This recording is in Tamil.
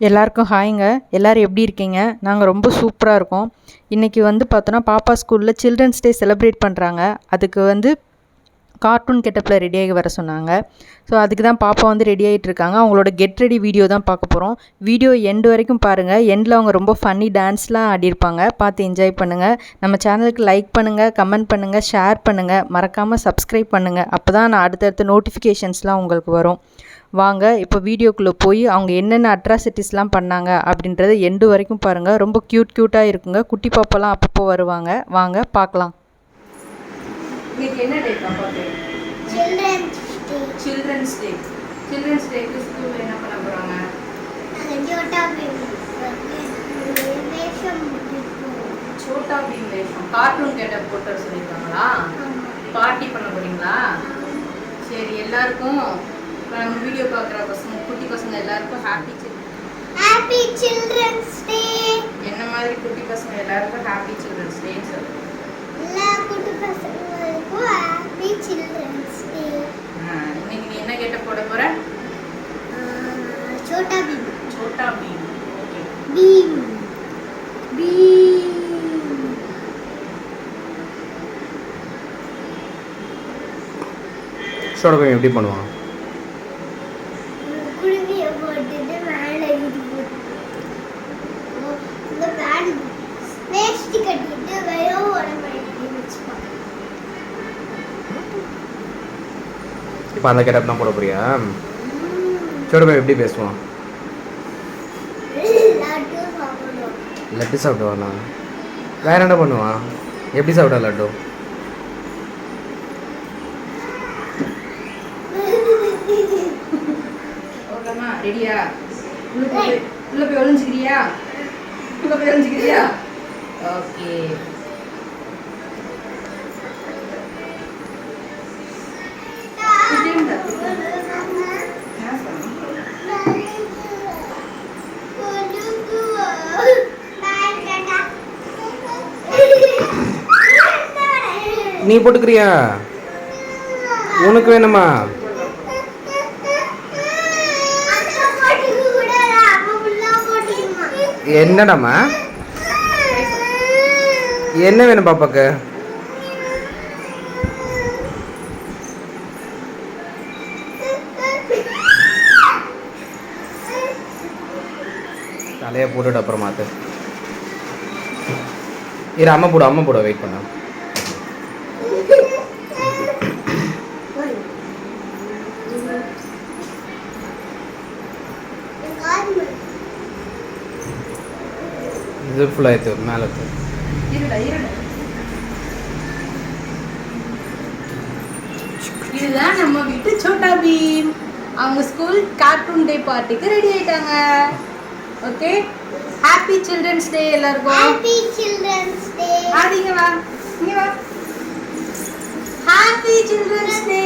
எல்லாருக்கும் ஹாய்ங்க. எல்லோரும் எப்படி இருக்கீங்க? நாங்கள் ரொம்ப சூப்பராக இருக்கோம். இன்றைக்கி பார்த்தோன்னா பாப்பா ஸ்கூலில் சில்ட்ரன்ஸ் டே செலிப்ரேட் பண்ணுறாங்க. அதுக்கு கார்ட்டூன் கெட்டப்பில் ரெடியாகி வர சொன்னாங்க. ஸோ அதுக்கு தான் பாப்பா ரெடி ஆகிட்டு இருக்காங்க. அவங்களோட கெட் ரெடி வீடியோ தான் பார்க்க போகிறோம். வீடியோ எண்டு வரைக்கும் பாருங்கள். எண்டில் அவங்க ரொம்ப ஃபன்னி டான்ஸ்லாம் ஆடியிருப்பாங்க. பார்த்து என்ஜாய் பண்ணுங்கள். நம்ம சேனலுக்கு லைக் பண்ணுங்கள், கமெண்ட் பண்ணுங்கள், ஷேர் பண்ணுங்கள், மறக்காமல் சப்ஸ்கிரைப் பண்ணுங்கள். அப்போ தான் நான் அடுத்தடுத்த நோட்டிஃபிகேஷன்ஸ்லாம் உங்களுக்கு வரும். வாங்க இப்போ வீடியோக்குள்ளே போய் அவங்க என்னென்ன அட்ராசிட்டிஸ்லாம் பண்ணாங்க அப்படின்றத எண்டு வரைக்கும் பாருங்கள். ரொம்ப க்யூட்டாக இருக்குங்க. குட்டி பாப்பாலாம் அப்பப்போ வருவாங்க. வாங்க பார்க்கலாம். இன்னைக்கு என்ன டே பாப்பாக்கு? Children's day. சில்ட்ரன்ஸ் டேக்கு ஸ்கூலில் என்ன பண்ண போகிறாங்க? சோட்டா பீம் வேஷம் கார்ட்டூன் கெட்டப் போட்டு சொல்லியிருக்காங்களா? பார்ட்டி பண்ண போகிறீங்களா? சரி, எல்லாருக்கும் நம்ம வீடியோ பார்க்குற பசங்க, குட்டி பசங்க எல்லாருக்கும் ஹாப்பி சில்ட்ரன்ஸ் டே. என்ன மாதிரி குட்டி பசங்க எல்லாருக்கும் ஹாப்பி சில்ட்ரன்ஸ் டே சொல்லு. எல்லா குட்டி பசங்களுக்கும் ஹாப்பி சில்ட்ரன்ஸ் டே. இன்னைக்கு நீ என்ன கேட்ட போட போற? சோட்டா பீம். சோட்டா பீம். ஓகே. பீம் பீம். சோட்டா பீம் எப்படி பண்ணுவான்? இப்போ அந்த கெட்டப் தான் போட போறியா? சோட்டா பீம் எப்படி பேசுவான்? லட்டு சாப்பிடுவானா? வேற என்ன பண்ணுவான்? எப்படி சாப்பிடுவா லட்டு? ஓகேம்மா, ரெடியா? உள்ள போய் ஒளிஞ்சுக்கிறியா? ஓகே. நீ போட்டுக்கிறியா? உனக்கு வேணுமா? என்னடாமா? என்ன வேணும் பாப்பாக்கு? தலையை போட்டுட்டு அப்புறம் மாத்து. இரு, அம்மா போட வெயிட் பண்ண. இது ஃபுல்லாக ஏற்று மேலே இதுதான் நம்ம வீட்டு சோட்டா பீம். அவங்க ஸ்கூல் கார்ட்டூன் டே பார்ட்டிக்கு ரெடி ஆயிட்டாங்க. ஓகே, ஹாப்பி சில்ட்ரன்ஸ் டே எல்லாருக்கும். ஹாப்பி சில்ட்ரன்ஸ் டே. ஆடிங்க வா, இங்க வா. ஹாப்பி சில்ட்ரன்ஸ் டே.